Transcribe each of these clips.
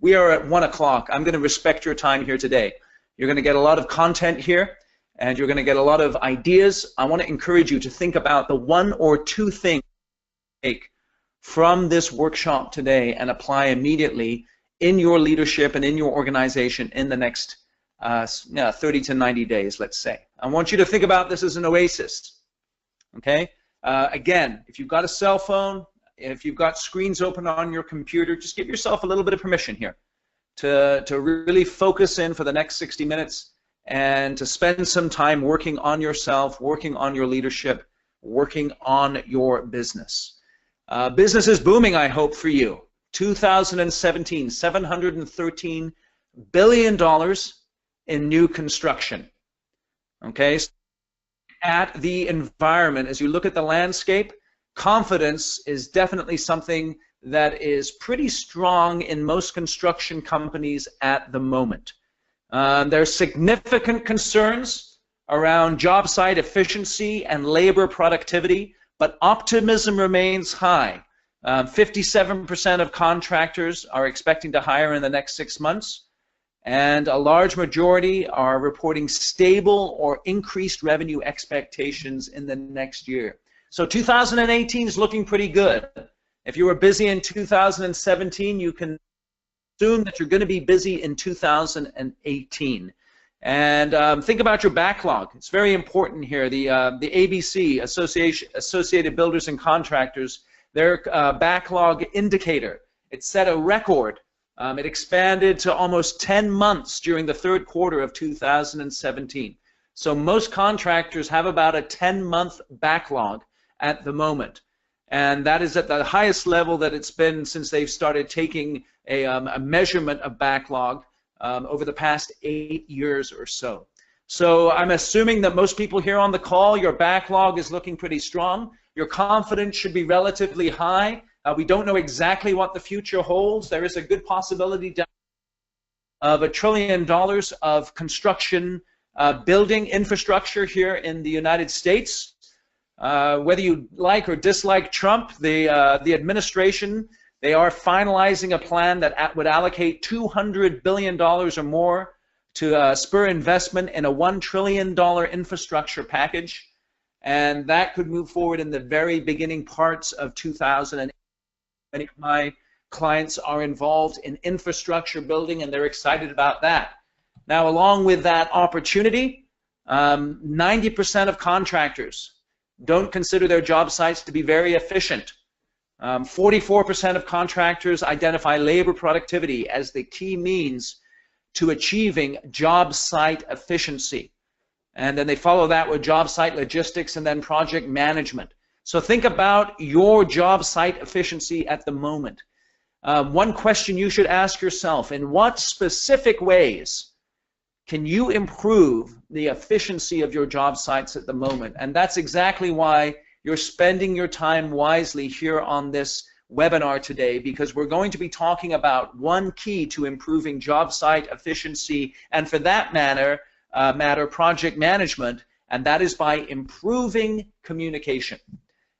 We are at 1 o'clock. I'm going to respect your time here today. You're going to get a lot of content here, and you're going to get a lot of ideas. I want to encourage you to think about the 1 or 2 things you take from this workshop today and apply immediately in your leadership and in your organization in the next 30 to 90 days, let's say. I want you to think about this as an oasis, okay? Again, if you've got a cell phone, if you've got screens open on your computer, just give yourself a little bit of permission here to really focus in for the next 60 minutes and to spend some time working on yourself, working on your leadership, working on your business. Business is booming, I hope, for you. 2017, $713 billion in new construction. Okay, so at the environment, as you look at the landscape, confidence is definitely something that is pretty strong in most construction companies at the moment. There are significant concerns around job site efficiency and labor productivity, but optimism remains high. 57% of contractors are expecting to hire in the next 6 months, and a large majority are reporting stable or increased revenue expectations in the next year. So 2018 is looking pretty good. If you were busy in 2017, you can assume that you're going to be busy in 2018. And think about your backlog. It's very important here. The ABC, Associated Builders and Contractors, their backlog indicator, it set a record. It expanded to almost 10 months during the third quarter of 2017. So most contractors have about a 10-month backlog at the moment. And that is at the highest level that it's been since they've started taking a measurement of backlog over the past 8 years or so. So I'm assuming that most people here on the call, your backlog is looking pretty strong. Your confidence should be relatively high. We don't know exactly what the future holds. There is a good possibility of $1 trillion of construction building infrastructure here in the United States. Whether you like or dislike Trump, the administration, they are finalizing a plan that would allocate $200 billion or more to spur investment in a $1 trillion infrastructure package. And that could move forward in the very beginning parts of 2008. Many of my clients are involved in infrastructure building, and they're excited about that. Now, along with that opportunity, 90% of contractors don't consider their job sites to be very efficient. 44% of contractors identify labor productivity as the key means to achieving job site efficiency. And then they follow that with job site logistics and then project management. So think about your job site efficiency at the moment. One question you should ask yourself: in what specific ways can you improve the efficiency of your job sites at the moment? And that's exactly why you're spending your time wisely here on this webinar today, because we're going to be talking about one key to improving job site efficiency, and for that matter, project management, and that is by improving communication.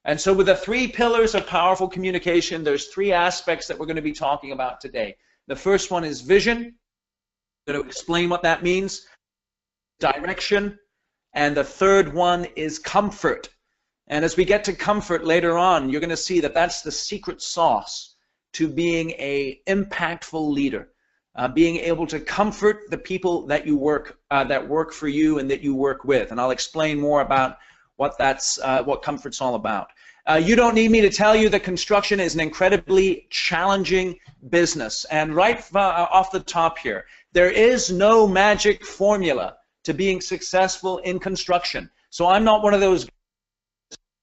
And so with the 3 pillars of powerful communication, there's 3 aspects that we're going to be talking about today. The first one is vision. I'm going to explain what that means. Direction. And the third one is comfort. And as we get to comfort later on, you're going to see that that's the secret sauce to being an impactful leader. Being able to comfort the people that you that work for you and that you work with. And I'll explain more about what comfort's all about. You don't need me to tell you that construction is an incredibly challenging business. And right off the top here, there is no magic formula to being successful in construction. So I'm not one of those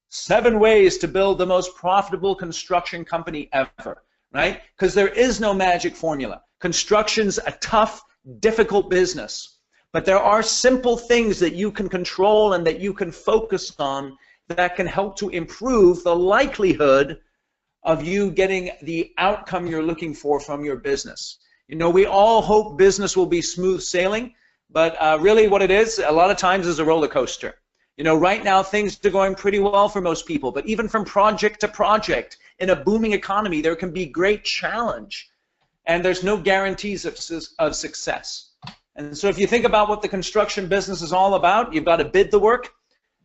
7 ways to build the most profitable construction company ever, right? Because there is no magic formula. Construction's a tough, difficult business. But there are simple things that you can control and that you can focus on that can help to improve the likelihood of you getting the outcome you're looking for from your business. You know, we all hope business will be smooth sailing, but really what it is, a lot of times, is a roller coaster. You know, right now things are going pretty well for most people, but even from project to project, in a booming economy, there can be great challenge. and there's no guarantees of success. And so if you think about what the construction business is all about, you've got to bid the work,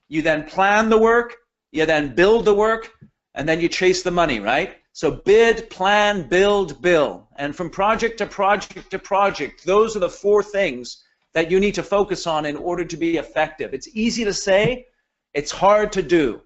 you then plan the work, you then build the work, and then you chase the money, right? So bid, plan, build, bill. And from project to project to project, those are the 4 things that you need to focus on in order to be effective. It's easy to say, it's hard to do.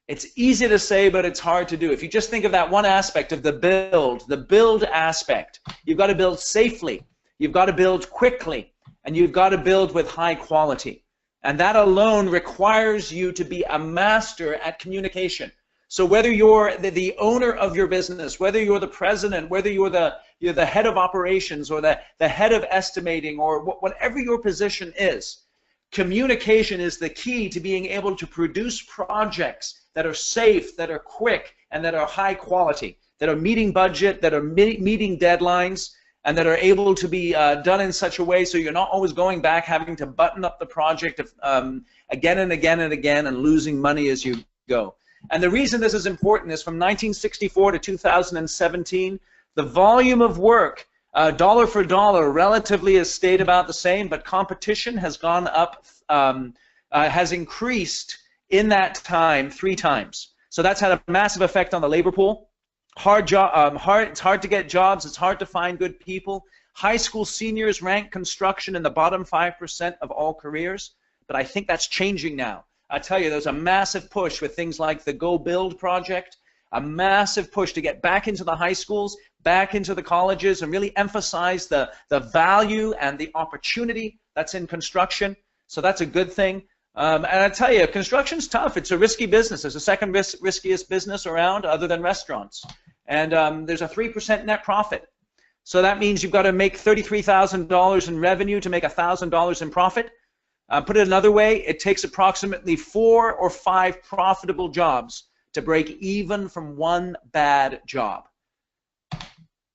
It's easy to say, but it's hard to do. If you just think of that one aspect of the build aspect, you've got to build safely, you've got to build quickly, and you've got to build with high quality. And that alone requires you to be a master at communication. So whether you're the owner of your business, whether you're the president, whether you're the head of operations or the head of estimating, or whatever your position is, communication is the key to being able to produce projects that are safe, that are quick, and that are high quality, that are meeting budget, that are meeting deadlines, and that are able to be done in such a way so you're not always going back having to button up the project again and again and again and losing money as you go. And the reason this is important is from 1964 to 2017, the volume of work, dollar for dollar, relatively has stayed about the same, but competition has gone up, has increased in that time 3 times. So that's had a massive effect on the labor pool. It's hard to get jobs, it's hard to find good people. High school seniors rank construction in the bottom 5% of all careers, but I think that's changing now. I tell you, there's a massive push with things like the Go Build project, a massive push to get back into the high schools, back into the colleges, and really emphasize the value and the opportunity that's in construction. So that's a good thing. And I tell you, construction's tough. It's a risky business. It's the second riskiest business around other than restaurants. And there's a 3% net profit. So that means you've got to make $33,000 in revenue to make $1,000 in profit. Put it another way, it takes approximately 4 or 5 profitable jobs to break even from one bad job.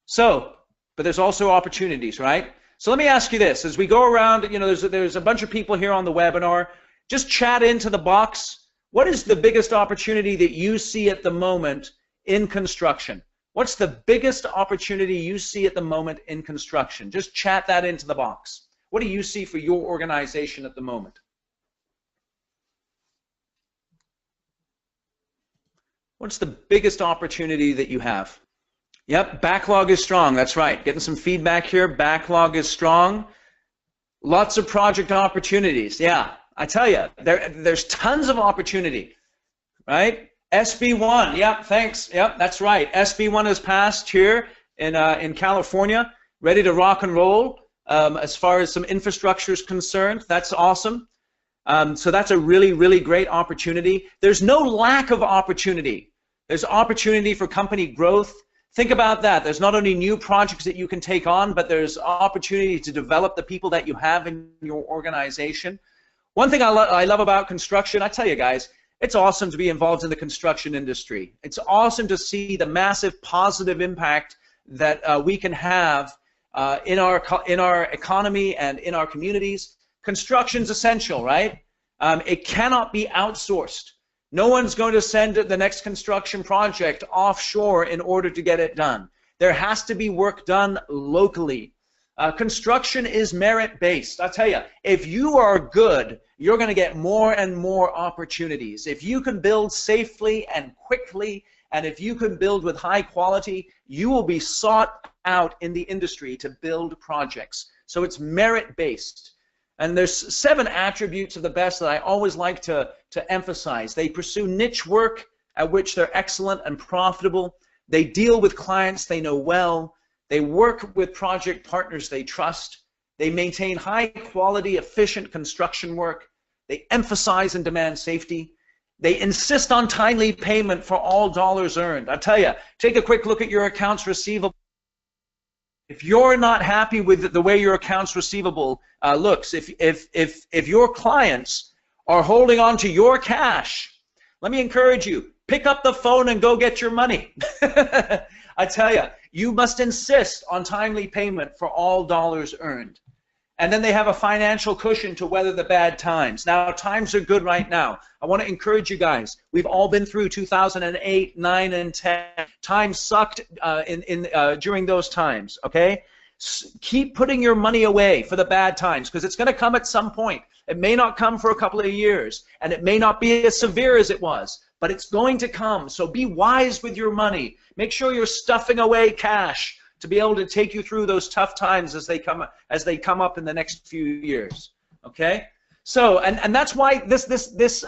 So, but there's also opportunities, right? So let me ask you this. As we go around, you know, there's a bunch of people here on the webinar. Just chat into the box. What is the biggest opportunity that you see at the moment in construction? What's the biggest opportunity you see at the moment in construction? Just chat that into the box. What do you see for your organization at the moment? What's the biggest opportunity that you have? Yep, backlog is strong. That's right. Getting some feedback here. Backlog is strong. Lots of project opportunities. Yeah, I tell you, there's tons of opportunity, right? SB1. Yep, thanks. Yep, that's right. SB1 has passed here in California, ready to rock and roll. As far as some infrastructure is concerned, that's awesome. So that's a really, really great opportunity. There's no lack of opportunity. There's opportunity for company growth. Think about that. There's not only new projects that you can take on, but there's opportunity to develop the people that you have in your organization. One thing I love about construction, I tell you guys, it's awesome to be involved in the construction industry. It's awesome to see the massive positive impact that we can have in our economy and in our communities. Construction's essential, right? It cannot be outsourced. No one's going to send the next construction project offshore in order to get it done. There has to be work done locally. Construction is merit-based. I'll tell you, if you are good, you're going to get more and more opportunities. If you can build safely and quickly, and if you can build with high quality, you will be sought out in the industry to build projects. So it's merit-based. And there's 7 attributes of the best that I always like to emphasize. They pursue niche work at which they're excellent and profitable. They deal with clients they know well. They work with project partners they trust. They maintain high-quality, efficient construction work. They emphasize and demand safety. They insist on timely payment for all dollars earned. I tell you, take a quick look at your accounts receivable. If you're not happy with the way your accounts receivable looks, if your clients are holding on to your cash, let me encourage you, pick up the phone and go get your money. I tell you, you must insist on timely payment for all dollars earned. and then they have a financial cushion to weather the bad times. Now, times are good right now. I want to encourage you guys. We've all been through 2008, 9, and 10. Times sucked during those times, okay? Keep putting your money away for the bad times, because it's going to come at some point. It may not come for a couple of years, and it may not be as severe as it was, but it's going to come. So be wise with your money. Make sure you're stuffing away cash to be able to take you through those tough times as they come up in the next few years. Okay? So, and that's why this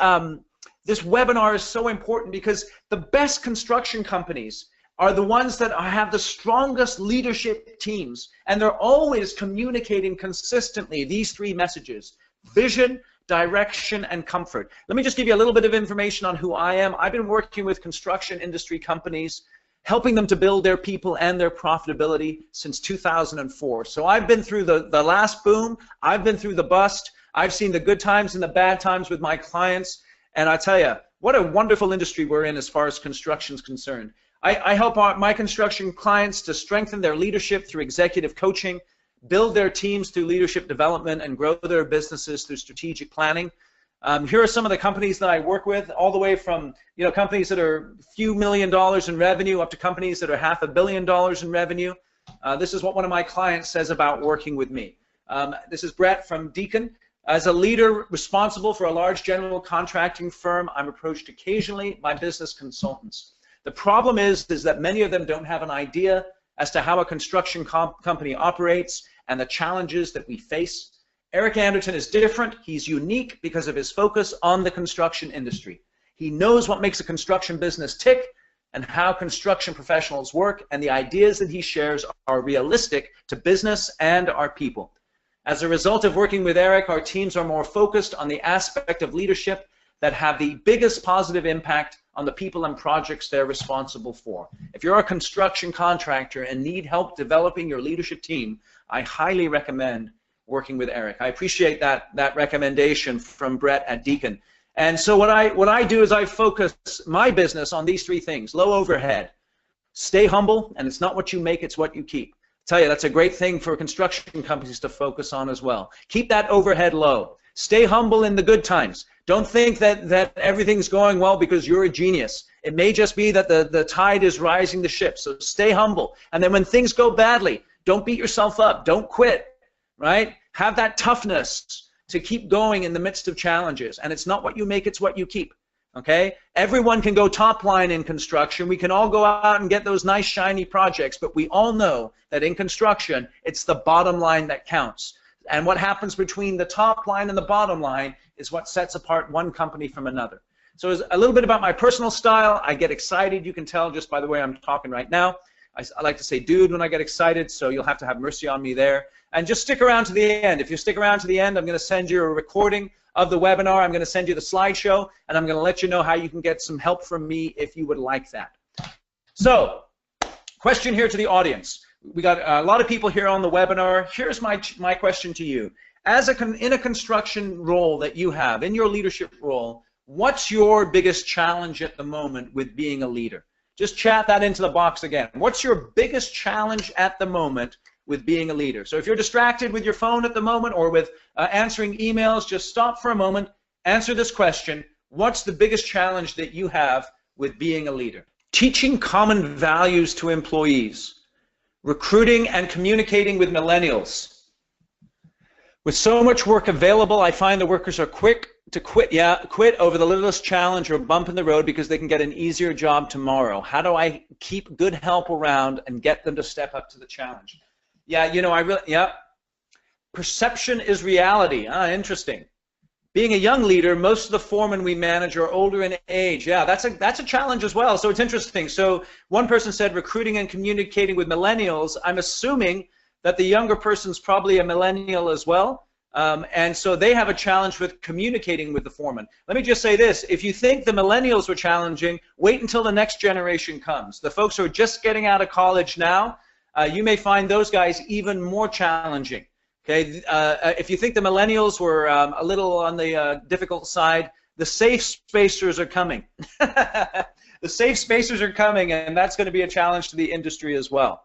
webinar is so important, because the best construction companies are the ones that have the strongest leadership teams, and they're always communicating consistently these three messages: vision, direction, and comfort. Let me just give you a little bit of information on who I am. I've been working with construction industry companies, helping them to build their people and their profitability since 2004. So I've been through the last boom, I've been through the bust, I've seen the good times and the bad times with my clients, and I tell you, what a wonderful industry we're in as far as construction is concerned. I help my construction clients to strengthen their leadership through executive coaching, build their teams through leadership development, and grow their businesses through strategic planning. Here are some of the companies that I work with, all the way from companies that are a few $1 million in revenue up to companies that are $500 million in revenue. This is what one of my clients says about working with me. This is Brett from Deacon. As a leader responsible for a large general contracting firm, I'm approached occasionally by business consultants. The problem is that many of them don't have an idea as to how a construction company operates and the challenges that we face. Eric Anderton is different. He's unique because of his focus on the construction industry. He knows what makes a construction business tick and how construction professionals work, and the ideas that he shares are realistic to business and our people. As a result of working with Eric, our teams are more focused on the aspect of leadership that have the biggest positive impact on the people and projects they're responsible for. If you're a construction contractor and need help developing your leadership team, I highly recommend working with Eric. I appreciate that recommendation from Brett at Deacon. And so what I do is I focus my business on these three things: low overhead, stay humble, and it's not what you make, it's what you keep. I tell you, that's a great thing for construction companies to focus on as well. Keep that overhead low. Stay humble in the good times. Don't think that everything's going well because you're a genius. It may just be that the tide is rising the ship. So stay humble. And then when things go badly, don't beat yourself up. Don't quit, right? Have that toughness to keep going in the midst of challenges. And it's not what you make, it's what you keep. Okay? Everyone can go top line in construction. We can all go out and get those nice shiny projects, but we all know that in construction, it's the bottom line that counts. And what happens between the top line and the bottom line is what sets apart one company from another. So as a little bit about my personal style. I get excited. You can tell just by the way I'm talking right now. I like to say dude when I get excited, so you'll have to have mercy on me there. And just stick around to the end. If you stick around to the end, I'm going to send you a recording of the webinar. I'm going to send you the slideshow, and I'm going to let you know how you can get some help from me if you would like that. So, question here to the audience. We got a lot of people here on the webinar. Here's my question to you. As in a construction role that you have, in your leadership role, what's your biggest challenge at the moment with being a leader? Just chat that into the box again. What's your biggest challenge at the moment with being a leader? So if you're distracted with your phone at the moment or with answering emails, just stop for a moment, answer this question. What's the biggest challenge that you have with being a leader? Teaching common values to employees. Recruiting and communicating with millennials. With so much work available, I find the workers are quick to quit over the littlest challenge or bump in the road because they can get an easier job tomorrow. How do I keep good help around and get them to step up to the challenge? Yeah, you know, perception is reality. Interesting. Being a young leader, most of the foremen we manage are older in age. Yeah, that's a challenge as well. So it's interesting. So one person said recruiting and communicating with millennials. I'm assuming that the younger person's probably a millennial as well. And so they have a challenge with communicating with the foreman. Let me just say this. If you think the millennials were challenging, wait until the next generation comes. The folks who are just getting out of college now, you may find those guys even more challenging. Okay, if you think the millennials were a little on the difficult side, the safe spacers are coming. The safe spacers are coming, and that's going to be a challenge to the industry as well.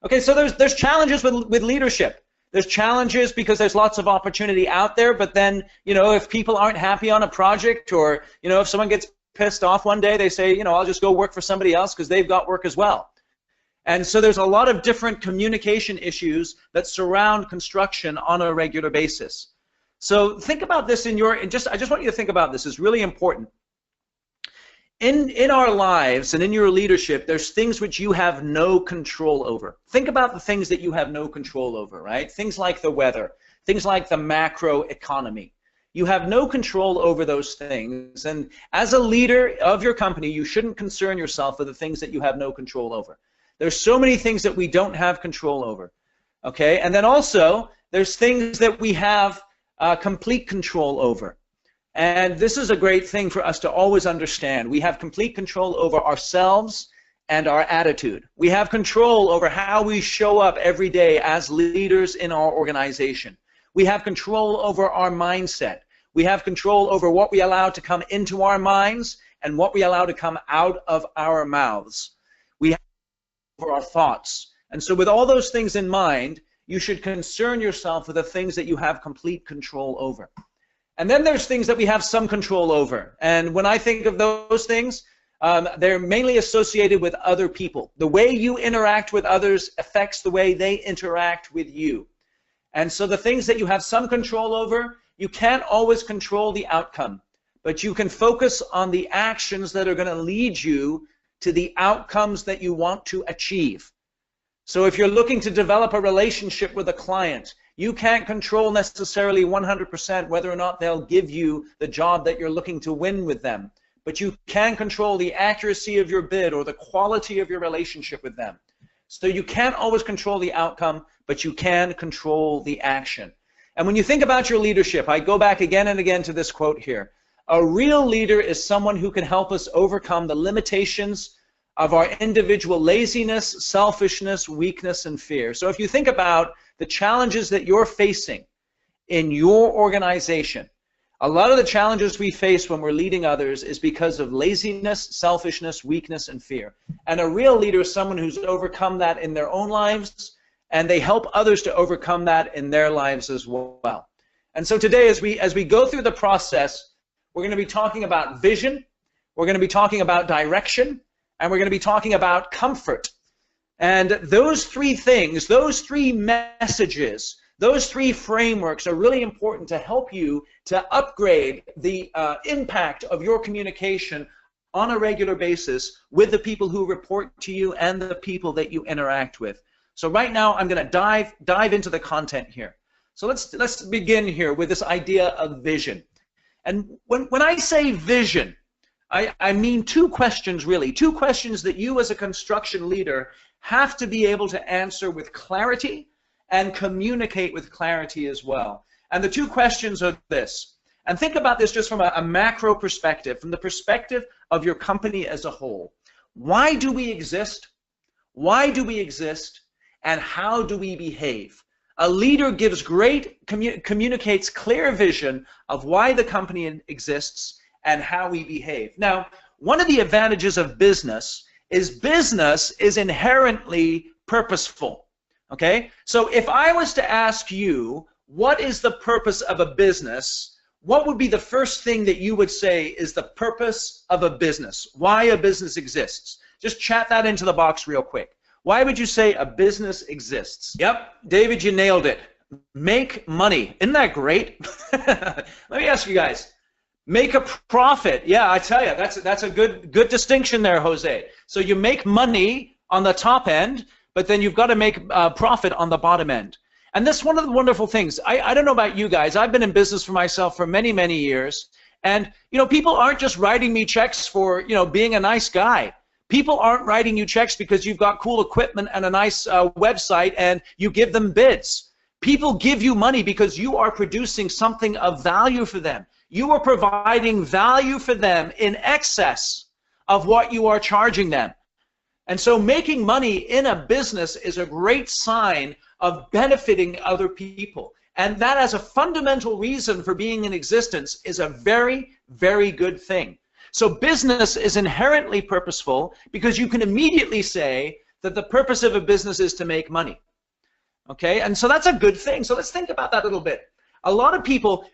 Okay, so there's challenges with leadership. There's challenges because there's lots of opportunity out there, but then, you know, if people aren't happy on a project, or, you know, if someone gets pissed off one day, they say, you know, I'll just go work for somebody else because they've got work as well. And so there's a lot of different communication issues that surround construction on a regular basis. So think about this in your, I just want you to think about this. It's really important. In our lives and in your leadership, there's things which you have no control over. Think about the things that you have no control over, right? Things like the weather, things like the macro economy. You have no control over those things. And as a leader of your company, you shouldn't concern yourself with the things that you have no control over. There's so many things that we don't have control over, okay? And then also, there's things that we have complete control over. And this is a great thing for us to always understand. We have complete control over ourselves and our attitude. We have control over how we show up every day as leaders in our organization. We have control over our mindset. We have control over what we allow to come into our minds and what we allow to come out of our mouths. We have over our thoughts. And so with all those things in mind, you should concern yourself with the things that you have complete control over. And then there's things that we have some control over. And when I think of those things, they're mainly associated with other people. The way you interact with others affects the way they interact with you. And so the things that you have some control over, you can't always control the outcome, but you can focus on the actions that are going to lead you to the outcomes that you want to achieve. So if you're looking to develop a relationship with a client, you can't control necessarily 100% whether or not they'll give you the job that you're looking to win with them, but you can control the accuracy of your bid or the quality of your relationship with them. So you can't always control the outcome, but you can control the action. And when you think about your leadership, I go back again and again to this quote here. A real leader is someone who can help us overcome the limitations of our individual laziness, selfishness, weakness, and fear. So if you think about the challenges that you're facing in your organization, a lot of the challenges we face when we're leading others is because of laziness, selfishness, weakness, and fear. And a real leader is someone who's overcome that in their own lives, and they help others to overcome that in their lives as well. And so today, as we go through the process, we're going to be talking about vision, we're going to be talking about direction, and we're going to be talking about comfort. And those three things, those three messages, those three frameworks are really important to help you to upgrade the impact of your communication on a regular basis with the people who report to you and the people that you interact with. So right now I'm going to dive into the content here. So let's begin here with this idea of vision. And when I say vision, I mean two questions really, two questions that you as a construction leader have to be able to answer with clarity and communicate with clarity as well. And the two questions are this, and think about this just from a macro perspective, from the perspective of your company as a whole. Why do we exist? Why do we exist? And how do we behave? A leader gives communicates clear vision of why the company exists and how we behave. Now, one of the advantages of business is inherently purposeful, okay? So if I was to ask you, what is the purpose of a business, what would be the first thing that you would say is the purpose of a business? Why a business exists? Just chat that into the box real quick. Why would you say a business exists? Yep, David, you nailed it. Make money. Isn't that great? Let me ask you guys. Make a profit. Yeah, I tell you, that's a good distinction there, Jose. So you make money on the top end, but then you've got to make profit on the bottom end. And that's one of the wonderful things. I don't know about you guys. I've been in business for myself for many, many years. And, you know, people aren't just writing me checks for, you know, being a nice guy. People aren't writing you checks because you've got cool equipment and a nice website and you give them bids. People give you money because you are producing something of value for them. You are providing value for them in excess of what you are charging them. And so making money in a business is a great sign of benefiting other people. And that as a fundamental reason for being in existence is a very, very good thing. So business is inherently purposeful because you can immediately say that the purpose of a business is to make money. Okay, and so that's a good thing. So let's think about that a little bit. A lot of people,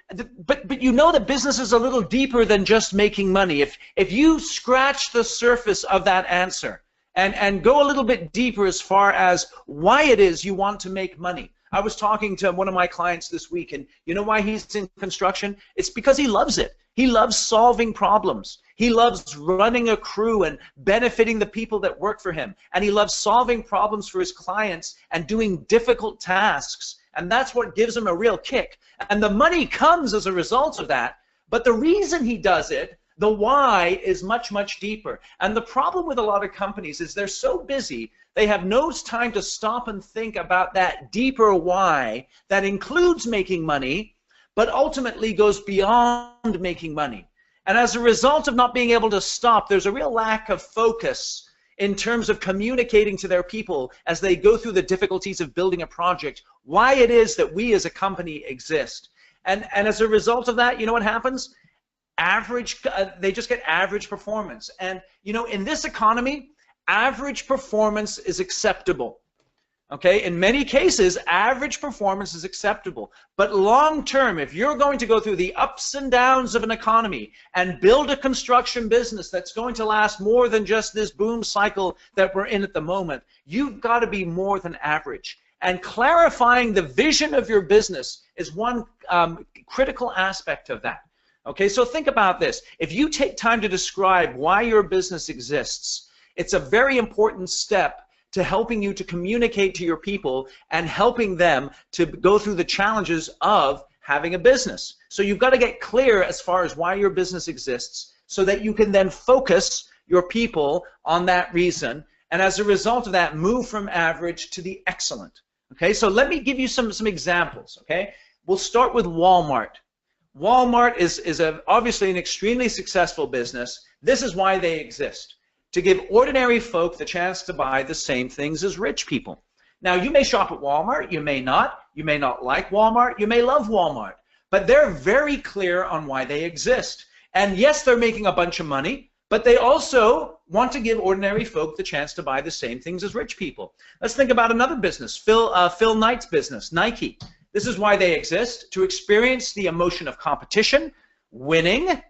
but you know that business is a little deeper than just making money. If you scratch the surface of that answer and go a little bit deeper as far as why it is you want to make money. I was talking to one of my clients this week, and you know why he's in construction? It's because he loves it. He loves solving problems. He loves running a crew and benefiting the people that work for him. And he loves solving problems for his clients and doing difficult tasks. And that's what gives him a real kick. And the money comes as a result of that. But the reason he does it, the why, is much, much deeper. And the problem with a lot of companies is they're so busy, they have no time to stop and think about that deeper why that includes making money, but ultimately goes beyond making money. And as a result of not being able to stop, there's a real lack of focus in terms of communicating to their people as they go through the difficulties of building a project, why it is that we as a company exist. And as a result of that, you know what happens? They just get average performance. And you know, in this economy, average performance is acceptable. Okay, in many cases, average performance is acceptable. But long term, if you're going to go through the ups and downs of an economy and build a construction business that's going to last more than just this boom cycle that we're in at the moment, you've got to be more than average. And clarifying the vision of your business is one critical aspect of that. Okay, so think about this. If you take time to describe why your business exists, it's a very important step to helping you to communicate to your people and helping them to go through the challenges of having a business. So you've got to get clear as far as why your business exists so that you can then focus your people on that reason, and as a result of that, move from average to the excellent. Okay, so let me give you some examples. Okay, we'll start with Walmart. Walmart is obviously an extremely successful business. This is why they exist: to give ordinary folk the chance to buy the same things as rich people. Now, you may shop at Walmart, you may not like Walmart, you may love Walmart, but they're very clear on why they exist. And yes, they're making a bunch of money, but they also want to give ordinary folk the chance to buy the same things as rich people. Let's think about another business, Phil Knight's business, Nike. This is why they exist: to experience the emotion of competition, winning,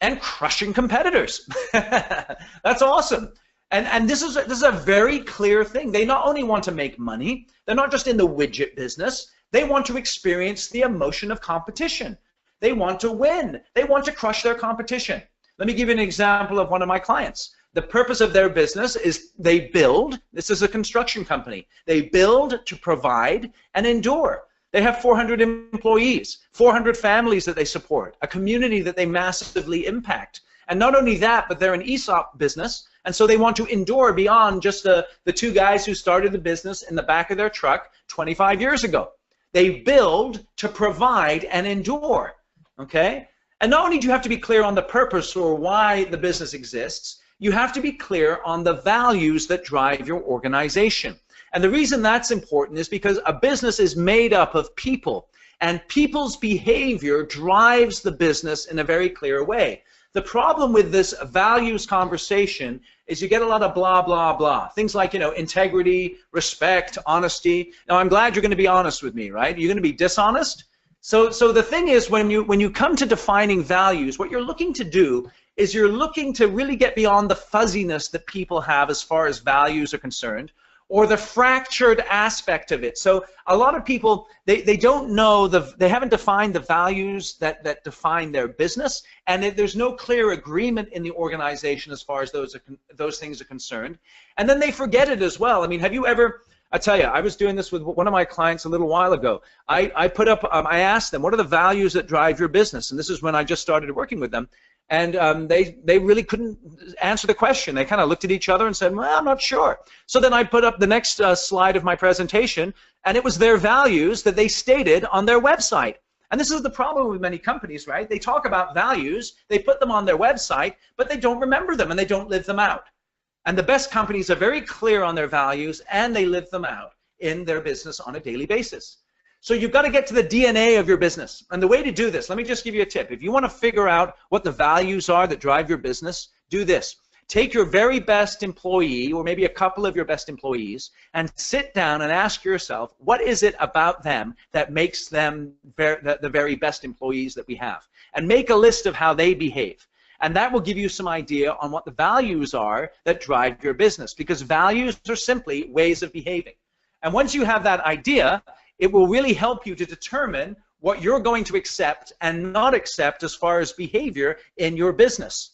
and crushing competitors. That's awesome. And this is a very clear thing. They not only want to make money, they're not just in the widget business, they want to experience the emotion of competition. They want to win. They want to crush their competition. Let me give you an example of one of my clients. The purpose of their business is they build. This is a construction company. They build to provide and endure. They have 400 employees, 400 families that they support, a community that they massively impact. And not only that, but they're an ESOP business, and so they want to endure beyond just the two guys who started the business in the back of their truck 25 years ago. They build to provide and endure, okay? And not only do you have to be clear on the purpose or why the business exists, you have to be clear on the values that drive your organization. And the reason that's important is because a business is made up of people, and people's behavior drives the business in a very clear way. The problem with this values conversation is you get a lot of blah, blah, blah. Things like, you know, integrity, respect, honesty. Now, I'm glad you're going to be honest with me, right? You're going to be dishonest? So the thing is, when you come to defining values, what you're looking to do is you're looking to really get beyond the fuzziness that people have as far as values are concerned, or the fractured aspect of it. So a lot of people, they don't know, they haven't defined the values that define their business, and there's no clear agreement in the organization as far as those things are concerned. And then they forget it as well. I mean, have you ever, I tell you, I was doing this with one of my clients a little while ago. I put up, I asked them, what are the values that drive your business? And this is when I just started working with them. And they really couldn't answer the question. They kind of looked at each other and said, well, I'm not sure. So then I put up the next slide of my presentation, and it was their values that they stated on their website. And this is the problem with many companies, right? They talk about values, they put them on their website, but they don't remember them and they don't live them out. And the best companies are very clear on their values, and they live them out in their business on a daily basis. So you've got to get to the DNA of your business. And the way to do this, let me just give you a tip. If you want to figure out what the values are that drive your business, do this. Take your very best employee, or maybe a couple of your best employees, and sit down and ask yourself, what is it about them that makes them the very best employees that we have? And make a list of how they behave. And that will give you some idea on what the values are that drive your business, because values are simply ways of behaving. And once you have that idea, it will really help you to determine what you're going to accept and not accept as far as behavior in your business.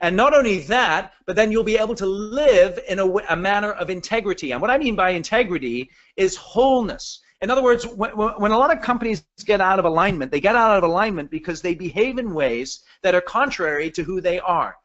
And not only that, but then you'll be able to live in a manner of integrity. And what I mean by integrity is wholeness. In other words, when a lot of companies get out of alignment, they get out of alignment because they behave in ways that are contrary to who they are.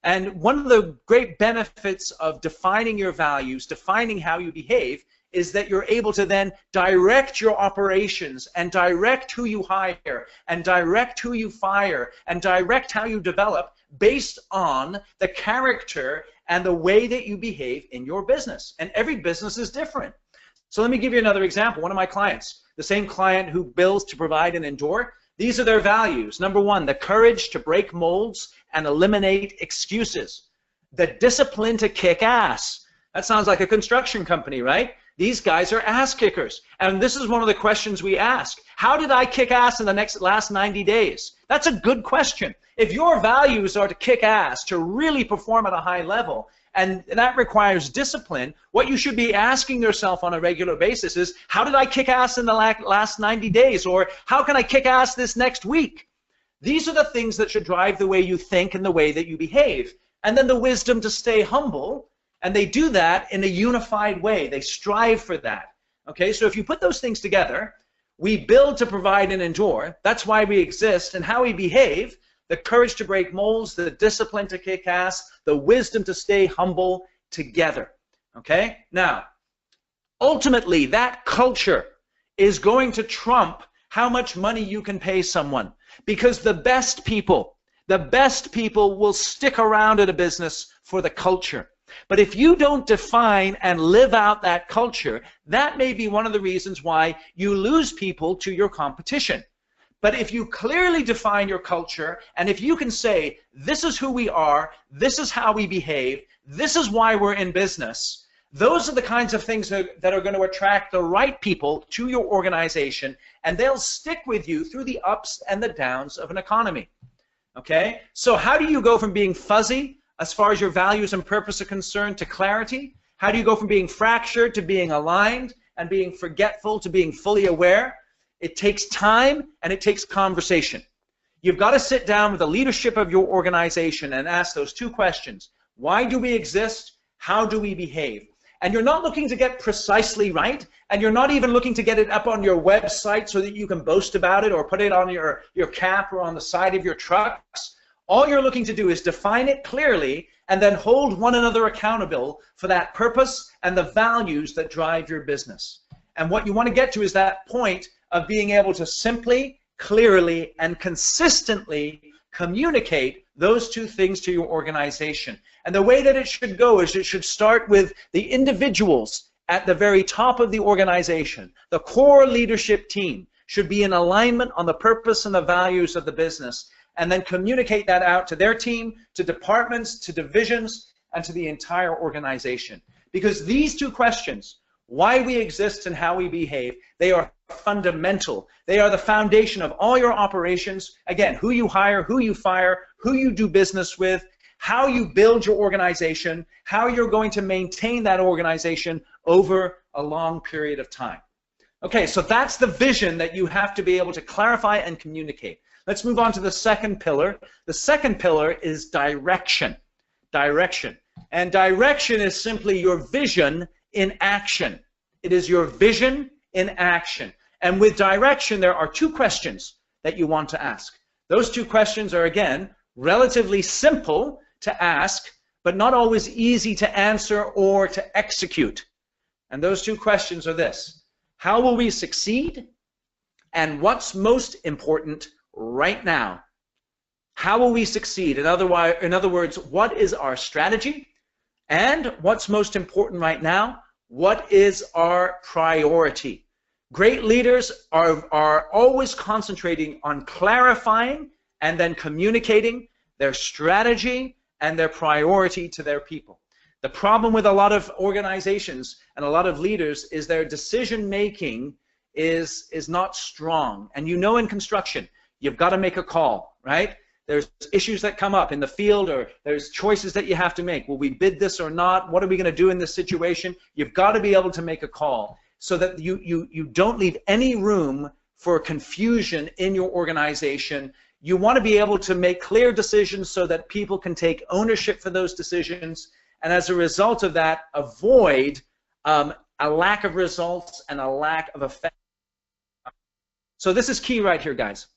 And one of the great benefits of defining your values, defining how you behave, is that you're able to then direct your operations and direct who you hire and direct who you fire and direct how you develop based on the character and the way that you behave in your business. And every business is different. So let me give you another example. One of my clients, the same client who builds to provide and endure, these are their values. Number one, the courage to break molds and eliminate excuses. The discipline to kick ass. That sounds like a construction company, right? These guys are ass kickers. And this is one of the questions we ask. How did I kick ass in the last 90 days? That's a good question. If your values are to kick ass, to really perform at a high level, and that requires discipline, what you should be asking yourself on a regular basis is, how did I kick ass in the last 90 days? Or how can I kick ass this next week? These are the things that should drive the way you think and the way that you behave. And then the wisdom to stay humble. And they do that in a unified way. They strive for that. Okay, so if you put those things together, we build to provide and endure. That's why we exist. And how we behave, the courage to break molds, the discipline to kick ass, the wisdom to stay humble together. Okay, now, ultimately, that culture is going to trump how much money you can pay someone, because the best people will stick around at a business for the culture. But if you don't define and live out that culture, that may be one of the reasons why you lose people to your competition. But if you clearly define your culture, and if you can say, this is who we are, this is how we behave, this is why we're in business, those are the kinds of things that are going to attract the right people to your organization, and they'll stick with you through the ups and the downs of an economy. Okay? So how do you go from being fuzzy as far as your values and purpose are concerned to clarity? How do you go from being fractured to being aligned and being forgetful to being fully aware? It takes time and it takes conversation. You've got to sit down with the leadership of your organization and ask those two questions. Why do we exist? How do we behave? And you're not looking to get precisely right, and you're not even looking to get it up on your website so that you can boast about it or put it on your cap or on the side of your trucks. All you're looking to do is define it clearly and then hold one another accountable for that purpose and the values that drive your business. And what you want to get to is that point of being able to simply, clearly, and consistently communicate those two things to your organization. And the way that it should go is it should start with the individuals at the very top of the organization. The core leadership team should be in alignment on the purpose and the values of the business, and then communicate that out to their team, to departments, to divisions, and to the entire organization. Because these two questions, why we exist and how we behave, they are fundamental. They are the foundation of all your operations. Again, who you hire, who you fire, who you do business with, how you build your organization, how you're going to maintain that organization over a long period of time. Okay, so that's the vision that you have to be able to clarify and communicate. Let's move on to the second pillar. The second pillar is direction. Direction. And direction is simply your vision in action. It is your vision in action. And with direction, there are two questions that you want to ask. Those two questions are, again, relatively simple to ask, but not always easy to answer or to execute. And those two questions are this: how will we succeed? And what's most important right now? How will we succeed? In other words, what is our strategy? And what's most important right now? What is our priority? Great leaders are always concentrating on clarifying and then communicating their strategy and their priority to their people. The problem with a lot of organizations and a lot of leaders is their decision making is not strong. And you know, in construction, you've got to make a call, right? There's issues that come up in the field, or there's choices that you have to make. Will we bid this or not? What are we going to do in this situation? You've got to be able to make a call so that you don't leave any room for confusion in your organization. You want to be able to make clear decisions so that people can take ownership for those decisions, and as a result of that, avoid a lack of results and a lack of effect. So this is key right here, guys.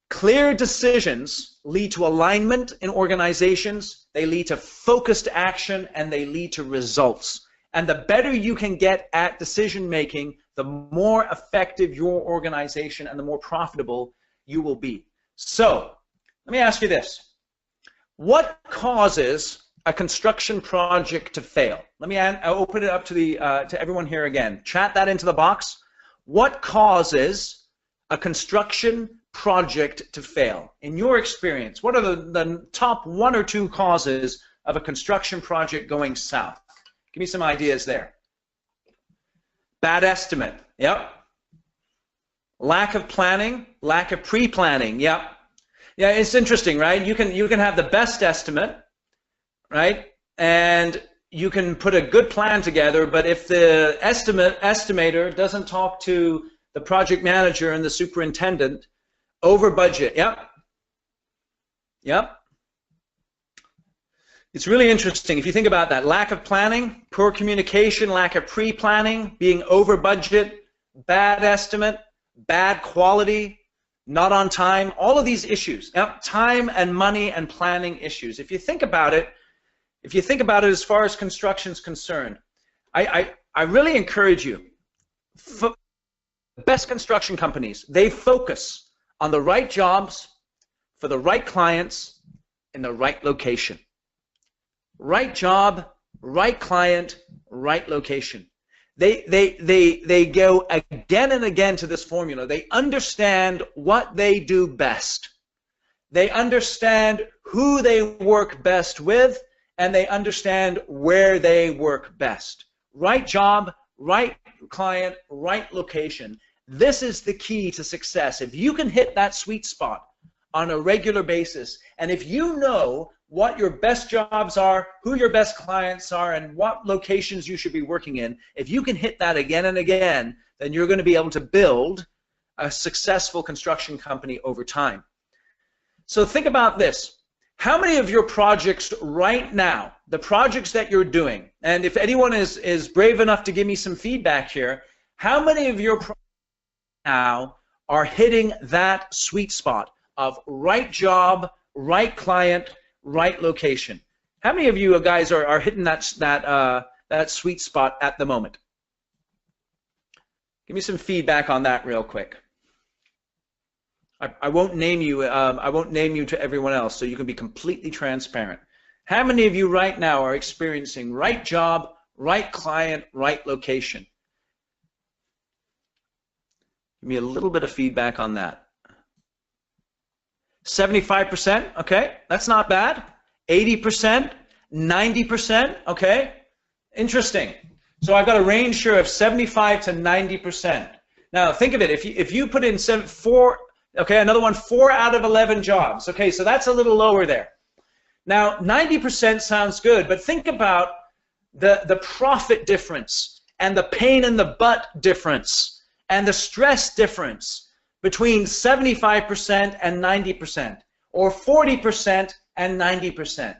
Clear decisions lead to alignment in organizations, they lead to focused action, and they lead to results. And the better you can get at decision making, the more effective your organization and the more profitable you will be. So, let me ask you this. What causes a construction project to fail? Let me open it up to everyone here again. Chat that into the box. What causes a construction project to fail? In your experience, what are the top 1 or 2 causes of a construction project going south? Give me some ideas there. Bad estimate. Yep. Lack of planning, lack of pre-planning. Yep. Yeah, it's interesting, right? You can have the best estimate, right? And you can put a good plan together, but if the estimator doesn't talk to the project manager and the superintendent, over budget. Yep. Yep. It's really interesting if you think about that. Lack of planning, poor communication, lack of pre-planning, being over budget, bad estimate, bad quality, not on time, all of these issues. Yep. Time and money and planning issues. If you think about it, as far as construction is concerned, I really encourage you, the best construction companies, they focus on the right jobs for the right clients in the right location. Right job, right client, right location. They go again and again to this formula. They understand what they do best. They understand who they work best with, and they understand where they work best. Right job, right client, right location. This is the key to success. If you can hit that sweet spot on a regular basis, and if you know what your best jobs are, who your best clients are, and what locations you should be working in, if you can hit that again and again, then you're going to be able to build a successful construction company over time. So think about this. How many of your projects right now, the projects that you're doing, and if anyone is brave enough to give me some feedback here, how many of your projects now are hitting that sweet spot of right job, right client, right location? How many of you guys are hitting that sweet spot at the moment? Give me some feedback on that real quick. I won't name you. I won't name you to everyone else, so you can be completely transparent. How many of you right now are experiencing right job, right client, right location? Give me a little bit of feedback on that. 75%, okay, that's not bad. 80%, 90%, okay, interesting. So I've got a range here of 75 to 90%. Now think of it, if you put in 4, okay, another one, 4 out of 11 jobs. Okay, so that's a little lower there. Now 90% sounds good, but think about the profit difference and the pain in the butt difference and the stress difference between 75% and 90%, or 40% and 90%.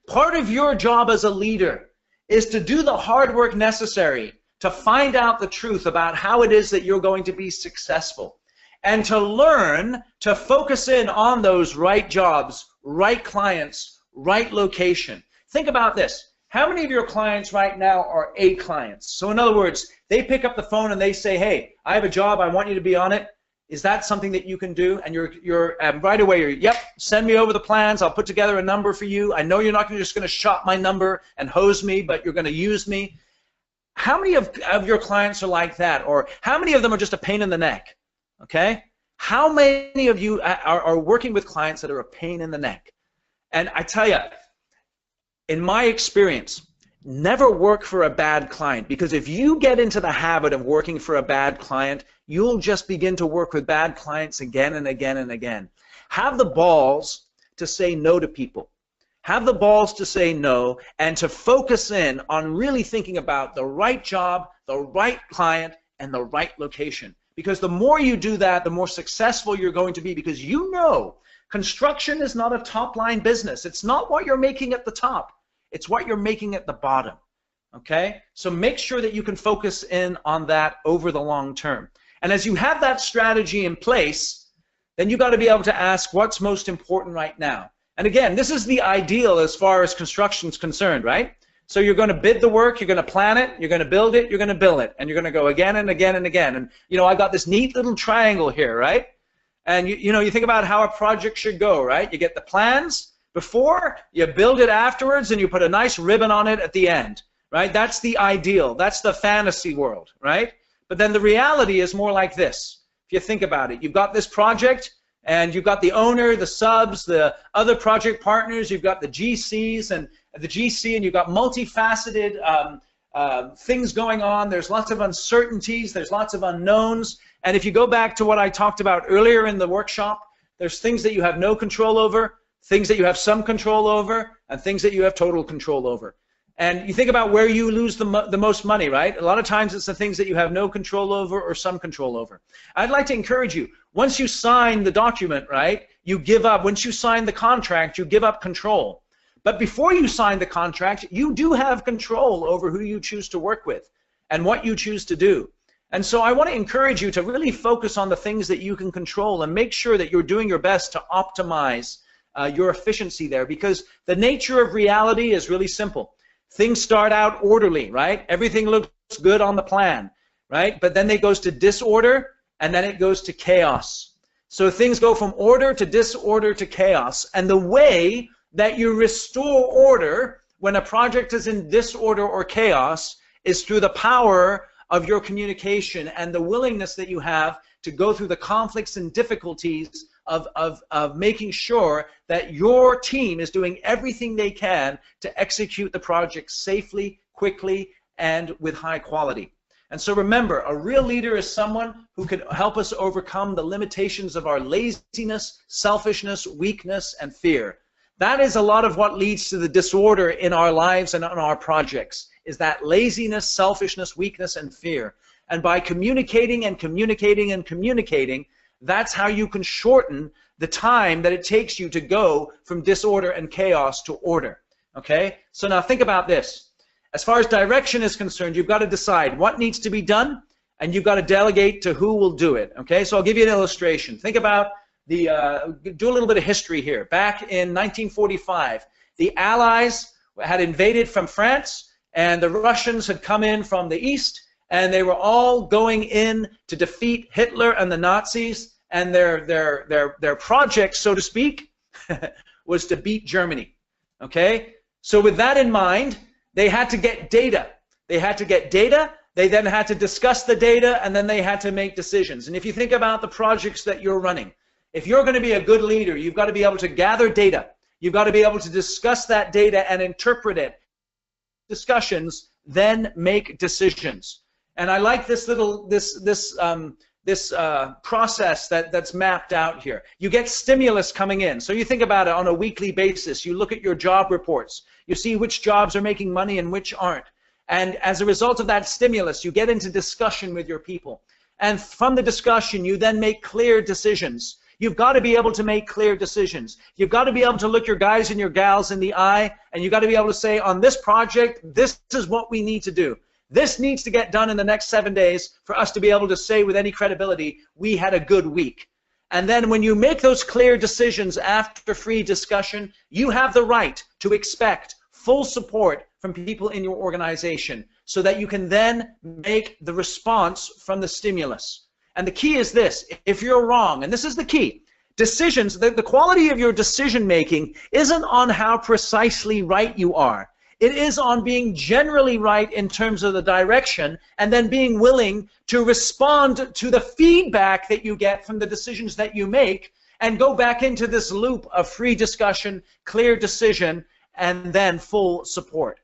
Part of your job as a leader is to do the hard work necessary to find out the truth about how it is that you're going to be successful, and to learn to focus in on those right jobs, right clients, right location. Think about this. How many of your clients right now are A clients? So in other words, they pick up the phone and they say, hey, I have a job, I want you to be on it. Is that something that you can do? And you're right away, yep, send me over the plans, I'll put together a number for you. I know you're not just going to shop my number and hose me, but you're going to use me. How many of your clients are like that? Or how many of them are just a pain in the neck? Okay? How many of you are working with clients that are a pain in the neck? And I tell you, in my experience, never work for a bad client, because if you get into the habit of working for a bad client, you'll just begin to work with bad clients again and again and again. Have the balls to say no to people. Have the balls to say no and to focus in on really thinking about the right job, the right client, and the right location. Because the more you do that, the more successful you're going to be, because you know construction is not a top-line business. It's not what you're making at the top. It's what you're making at the bottom. Okay? So make sure that you can focus in on that over the long term. And as you have that strategy in place, then you got to be able to ask what's most important right now. And again, this is the ideal as far as construction is concerned, right? So you're going to bid the work, you're going to plan it, you're going to build it, you're going to bill it, and you're going to go again and again and again. And you know, I got this neat little triangle here, right? And you know, you think about how a project should go, right? You get the plans before, you build it afterwards, and you put a nice ribbon on it at the end, right? That's the ideal. That's the fantasy world, right? But then the reality is more like this. If you think about it, you've got this project, and you've got the owner, the subs, the other project partners, you've got the GCs and the GC, and you've got multifaceted things going on. There's lots of uncertainties, there's lots of unknowns. And if you go back to what I talked about earlier in the workshop, there's things that you have no control over, things that you have some control over, and things that you have total control over. And you think about where you lose the most money, right? A lot of times it's the things that you have no control over or some control over. I'd like to encourage you, once you sign the document, right, you give up. Once you sign the contract, you give up control. But before you sign the contract, you do have control over who you choose to work with and what you choose to do. And so I want to encourage you to really focus on the things that you can control and make sure that you're doing your best to optimize your efficiency there, because the nature of reality is really simple. Things start out orderly, right? Everything looks good on the plan, right? But then it goes to disorder, and then it goes to chaos. So things go from order to disorder to chaos. And the way that you restore order when a project is in disorder or chaos is through the power of your communication and the willingness that you have to go through the conflicts and difficulties of making sure that your team is doing everything they can to execute the project safely, quickly, and with high quality. And so remember, a real leader is someone who can help us overcome the limitations of our laziness, selfishness, weakness, and fear. That is a lot of what leads to the disorder in our lives and on our projects, is that laziness, selfishness, weakness, and fear. And by communicating and communicating and communicating, that's how you can shorten the time that it takes you to go from disorder and chaos to order. Okay? So now think about this. As far as direction is concerned, you've got to decide what needs to be done, and you've got to delegate to who will do it. Okay? So I'll give you an illustration. Think about do a little bit of history here. Back in 1945, the Allies had invaded from France, and the Russians had come in from the east, and they were all going in to defeat Hitler and the Nazis, and their project, so to speak, was to beat Germany. Okay? So with that in mind, they had to get data. They had to get data, they then had to discuss the data, and then they had to make decisions. And if you think about the projects that you're running, if you're going to be a good leader, you've got to be able to gather data. You've got to be able to discuss that data and interpret it. Discussions, then make decisions. And I like this little process that's mapped out here. You get stimulus coming in. So you think about it on a weekly basis. You look at your job reports. You see which jobs are making money and which aren't. And as a result of that stimulus, you get into discussion with your people. And from the discussion, you then make clear decisions. You've got to be able to make clear decisions. You've got to be able to look your guys and your gals in the eye, and you've got to be able to say, on this project, this is what we need to do. This needs to get done in the next 7 days for us to be able to say with any credibility, we had a good week. And then when you make those clear decisions after free discussion, you have the right to expect full support from people in your organization so that you can then make the response from the stimulus. And the key is this: if you're wrong, and this is the key, decisions, the quality of your decision making isn't on how precisely right you are. It is on being generally right in terms of the direction, and then being willing to respond to the feedback that you get from the decisions that you make, and go back into this loop of free discussion, clear decision, and then full support.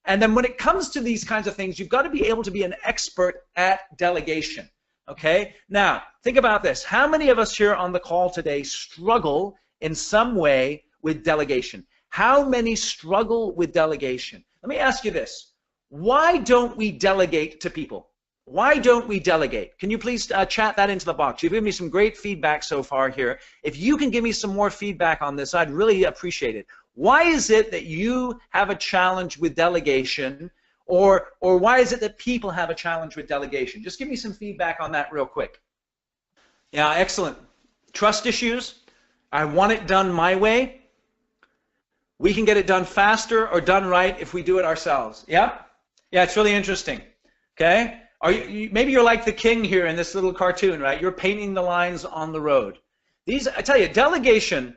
And then when it comes to these kinds of things, you've got to be able to be an expert at delegation. Okay? Now, think about this. How many of us here on the call today struggle in some way with delegation? How many struggle with delegation? Let me ask you this. Why don't we delegate to people? Why don't we delegate? Can you please chat that into the box? You've given me some great feedback so far here. If you can give me some more feedback on this, I'd really appreciate it. Why is it that you have a challenge with delegation, or why is it that people have a challenge with delegation? Just give me some feedback on that real quick. Yeah, excellent. Trust issues. I want it done my way. We can get it done faster or done right if we do it ourselves. Yeah? Yeah, it's really interesting. Okay? Maybe you're like the king here in this little cartoon, right? You're painting the lines on the road. I tell you, delegation,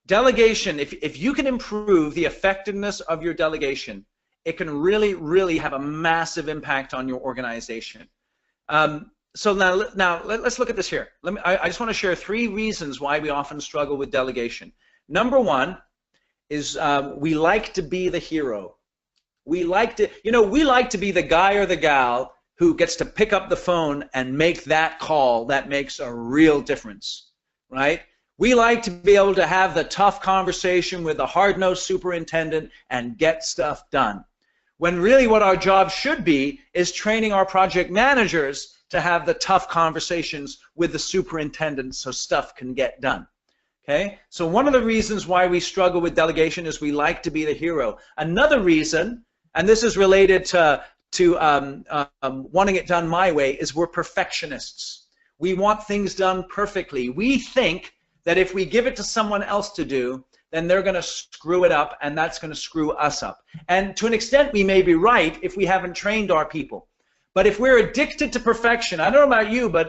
if you can improve the effectiveness of your delegation, it can really, really have a massive impact on your organization. So now let's look at this here. I just want to share 3 reasons why we often struggle with delegation. Number 1 is we like to be the hero. We like to be the guy or the gal who gets to pick up the phone and make that call that makes a real difference, right? We like to be able to have the tough conversation with the hard-nosed superintendent and get stuff done. When really what our job should be is training our project managers to have the tough conversations with the superintendent so stuff can get done. Okay? So one of the reasons why we struggle with delegation is we like to be the hero. Another reason, and this is related to wanting it done my way, is we're perfectionists. We want things done perfectly. We think that if we give it to someone else to do, then they're going to screw it up, and that's going to screw us up. And to an extent, we may be right if we haven't trained our people. But if we're addicted to perfection, I don't know about you, but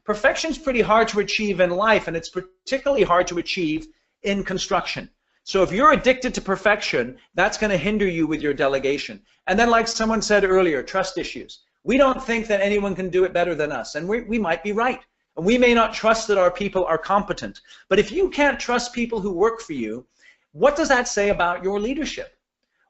perfection is pretty hard to achieve in life, and it's particularly hard to achieve in construction. So if you're addicted to perfection, that's going to hinder you with your delegation. And then, like someone said earlier, trust issues. We don't think that anyone can do it better than us, and we might be right. And we may not trust that our people are competent. But if you can't trust people who work for you, what does that say about your leadership?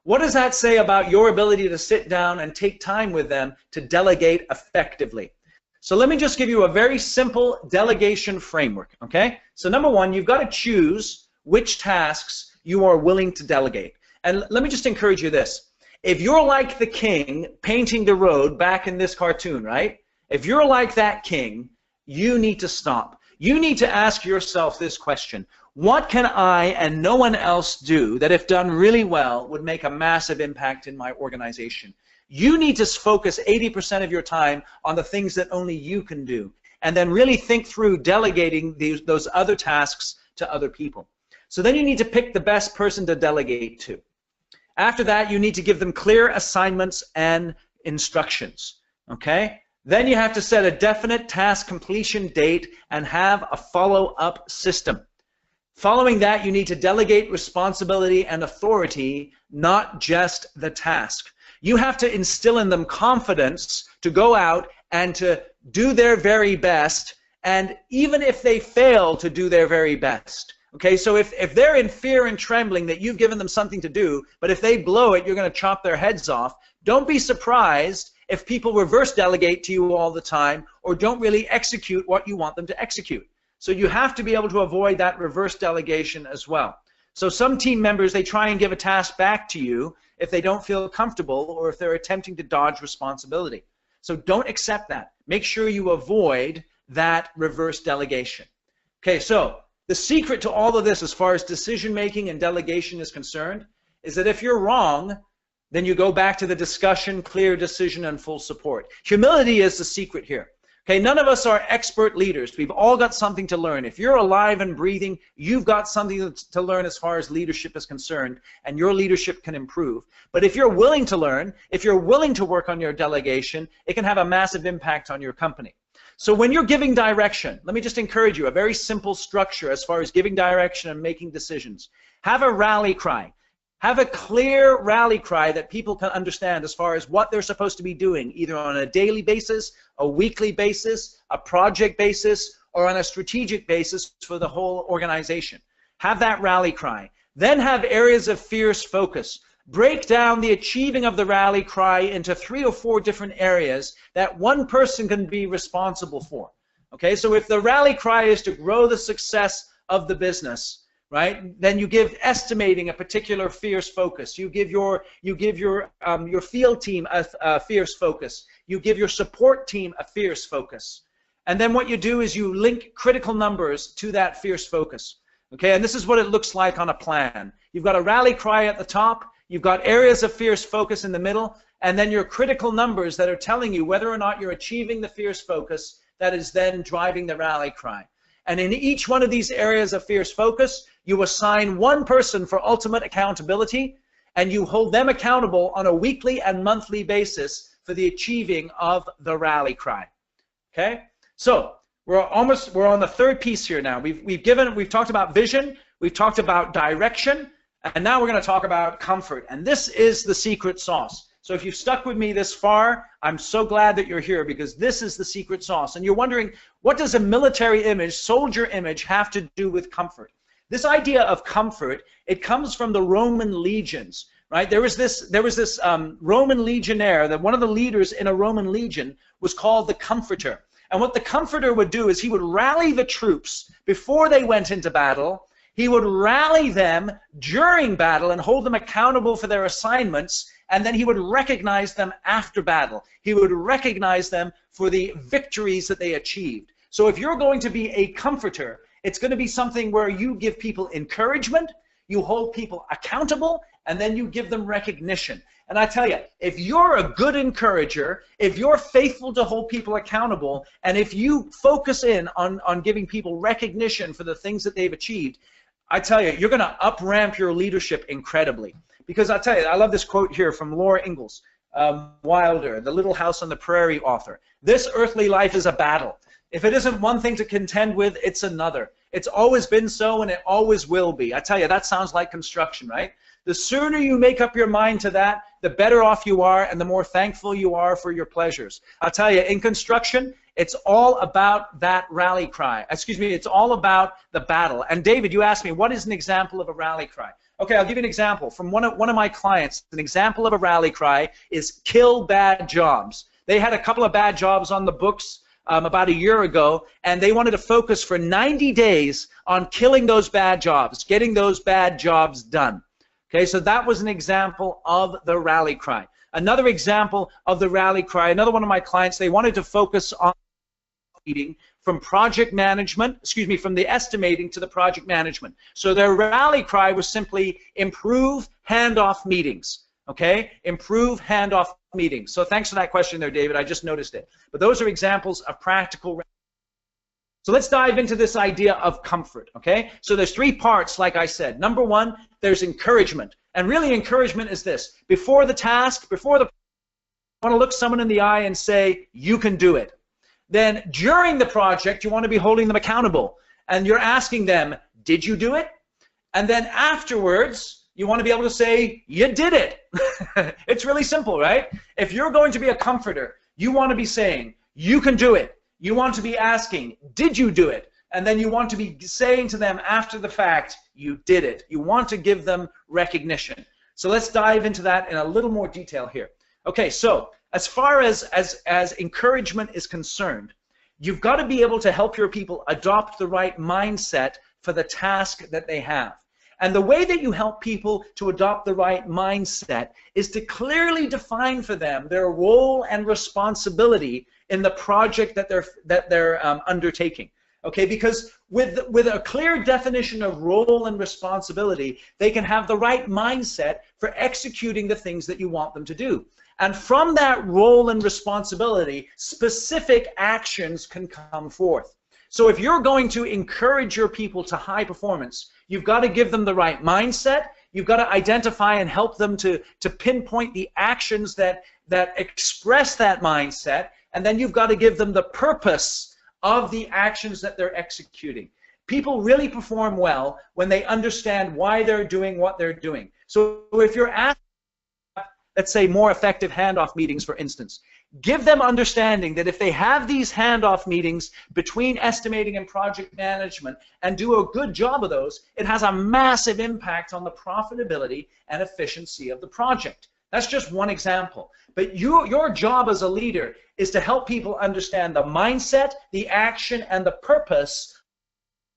What does that say about your ability to sit down and take time with them to delegate effectively? So let me just give you a very simple delegation framework, okay? So number 1, you've got to choose which tasks you are willing to delegate. And let me just encourage you this. If you're like the king painting the road back in this cartoon, right? If you're like that king, you need to stop. You need to ask yourself this question. What can I and no one else do that, if done really well, would make a massive impact in my organization? You need to focus 80% of your time on the things that only you can do, and then really think through delegating those other tasks to other people. So then you need to pick the best person to delegate to. After that, you need to give them clear assignments and instructions, okay? Then you have to set a definite task completion date and have a follow-up system. Following that, you need to delegate responsibility and authority, not just the task. You have to instill in them confidence to go out and to do their very best, and even if they fail to do their very best. Okay, so if they're in fear and trembling that you've given them something to do, but if they blow it, you're going to chop their heads off, don't be surprised if people reverse delegate to you all the time or don't really execute what you want them to execute. So you have to be able to avoid that reverse delegation as well. So some team members, they try and give a task back to you if they don't feel comfortable or if they're attempting to dodge responsibility. So don't accept that. Make sure you avoid that reverse delegation. Okay, so the secret to all of this as far as decision making and delegation is concerned is that if you're wrong, then you go back to the discussion, clear decision, and full support. Humility is the secret here. Okay, none of us are expert leaders. We've all got something to learn. If you're alive and breathing, you've got something to learn as far as leadership is concerned, and your leadership can improve. But if you're willing to learn, if you're willing to work on your delegation, it can have a massive impact on your company. So when you're giving direction, let me just encourage you, a very simple structure as far as giving direction and making decisions. Have a rally cry. Have a clear rally cry that people can understand as far as what they're supposed to be doing, either on a daily basis, a weekly basis, a project basis, or on a strategic basis for the whole organization. Have that rally cry. Then have areas of fierce focus. Break down the achieving of the rally cry into 3 or 4 different areas that one person can be responsible for. Okay, so if the rally cry is to grow the success of the business, right, then you give estimating a particular fierce focus. You give your field team a fierce focus. You give your support team a fierce focus. And then what you do is you link critical numbers to that fierce focus. Okay, and this is what it looks like on a plan. You've got a rally cry at the top, you've got areas of fierce focus in the middle, and then your critical numbers that are telling you whether or not you're achieving the fierce focus that is then driving the rally cry. And in each one of these areas of fierce focus, you assign one person for ultimate accountability, and you hold them accountable on a weekly and monthly basis for the achieving of the rally cry. Okay, so we're on the 3rd piece here now. We've talked about vision, we've talked about direction, and now we're going to talk about comfort. And this is the secret sauce. So if you've stuck with me this far, I'm so glad that you're here, because this is the secret sauce. And you're wondering, what does a military image, soldier image, have to do with comfort? This idea of comfort, it comes from the Roman legions, right? There was this Roman legionnaire, that one of the leaders in a Roman legion was called the comforter. And what the comforter would do is he would rally the troops before they went into battle. He would rally them during battle and hold them accountable for their assignments, and then he would recognize them after battle. He would recognize them for the victories that they achieved. So if you're going to be a comforter, it's going to be something where you give people encouragement, you hold people accountable, and then you give them recognition. And I tell you, if you're a good encourager, if you're faithful to hold people accountable, and if you focus in on giving people recognition for the things that they've achieved, I tell you, you're going to up-ramp your leadership incredibly. Because I tell you, I love this quote here from Laura Ingalls Wilder, the Little House on the Prairie author. This earthly life is a battle. If it isn't one thing to contend with, it's another. It's always been so, and it always will be. I tell you, that sounds like construction, right? The sooner you make up your mind to that, the better off you are, and the more thankful you are for your pleasures. I'll tell you, in construction, it's all about that rally cry. Excuse me, it's all about the battle. And David, you asked me, what is an example of a rally cry? Okay, I'll give you an example. From one of my clients, an example of a rally cry is kill bad jobs. They had a couple of bad jobs on the books about a year ago, and they wanted to focus for 90 days on killing those bad jobs, getting those bad jobs done. Okay, so that was an example of the rally cry. Another example of the rally cry, another one of my clients, they wanted to focus on meeting from project management, excuse me, from the estimating to the project management. So their rally cry was simply improve handoff meetings. Okay, improve handoff meetings. So thanks for that question there, David. I just noticed it. But those are examples of practical. So let's dive into this idea of comfort. Okay, so there's 3 parts, like I said. Number 1, there's encouragement, and really encouragement is this: before the task, before the, you want to look someone in the eye and say, "You can do it." Then during the project, you want to be holding them accountable, and you're asking them, "Did you do it?" And then afterwards, you want to be able to say, "You did it." It's really simple, right? If you're going to be a comforter, you want to be saying, "You can do it." You want to be asking, "Did you do it?" And then you want to be saying to them after the fact, "You did it." You want to give them recognition. So let's dive into that in a little more detail here. Okay, so as far as encouragement is concerned, you've got to be able to help your people adopt the right mindset for the task that they have. And the way that you help people to adopt the right mindset is to clearly define for them their role and responsibility in the project that they're undertaking. Okay, because with a clear definition of role and responsibility, they can have the right mindset for executing the things that you want them to do. And from that role and responsibility, specific actions can come forth. So if you're going to encourage your people to high performance, you've got to give them the right mindset. You've got to identify and help them to pinpoint the actions that express that mindset, and then you've got to give them the purpose of the actions that they're executing. People really perform well when they understand why they're doing what they're doing. So if you're asking, let's say, more effective handoff meetings, for instance, Give them understanding that if they have these handoff meetings between estimating and project management and do a good job of those, it has a massive impact on the profitability and efficiency of the project. That's just one example. But your job as a leader is to help people understand the mindset, the action, and the purpose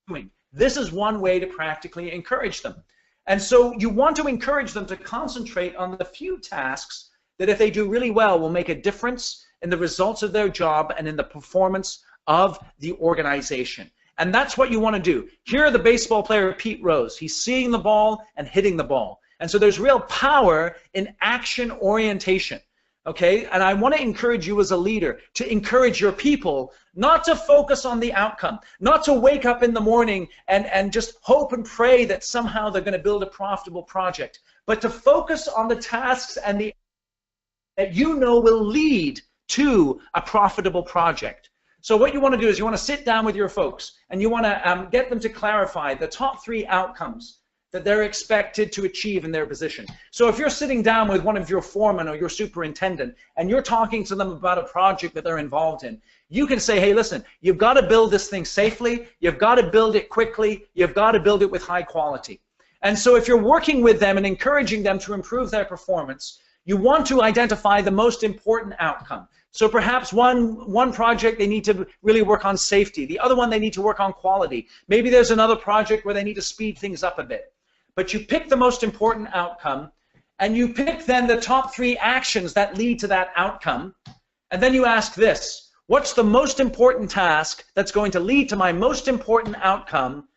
of doing. This is one way to practically encourage them. And so you want to encourage them to concentrate on the few tasks that, if they do really well, will make a difference in the results of their job and in the performance of the organization. And that's what you want to do. Here, the baseball player Pete Rose, he's seeing the ball and hitting the ball. And so there's real power in action orientation. Okay, and I want to encourage you as a leader to encourage your people not to focus on the outcome, not to wake up in the morning and just hope and pray that somehow they're going to build a profitable project, but to focus on the tasks and the that you know will lead to a profitable project. So what you want to do is you want to sit down with your folks and you want to get them to clarify the top 3 outcomes that they're expected to achieve in their position. So if you're sitting down with one of your foremen or your superintendent and you're talking to them about a project that they're involved in, you can say, hey, listen, you've got to build this thing safely, you've got to build it quickly, you've got to build it with high quality. And so if you're working with them and encouraging them to improve their performance, you want to identify the most important outcome. So perhaps one project they need to really work on safety, the other one they need to work on quality. Maybe there's another project where they need to speed things up a bit. But you pick the most important outcome, and you pick then the top 3 actions that lead to that outcome, and then you ask this: what's the most important task that's going to lead to my most important outcome?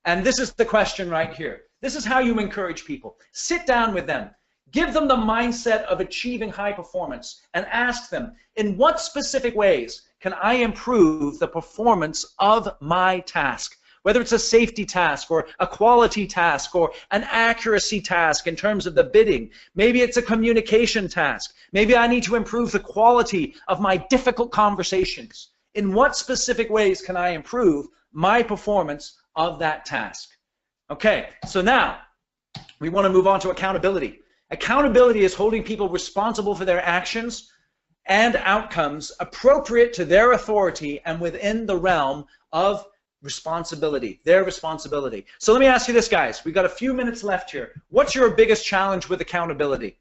And this is the question right here. This is how you encourage people. Sit down with them. Give them the mindset of achieving high performance and ask them, in what specific ways can I improve the performance of my task? Whether it's a safety task or a quality task or an accuracy task in terms of the bidding. Maybe it's a communication task. Maybe I need to improve the quality of my difficult conversations. In what specific ways can I improve my performance of that task? Okay, so now we want to move on to accountability. Accountability is holding people responsible for their actions and outcomes appropriate to their authority and within the realm of responsibility, their responsibility. So let me ask you this, guys. We've got a few minutes left here. What's your biggest challenge with accountability?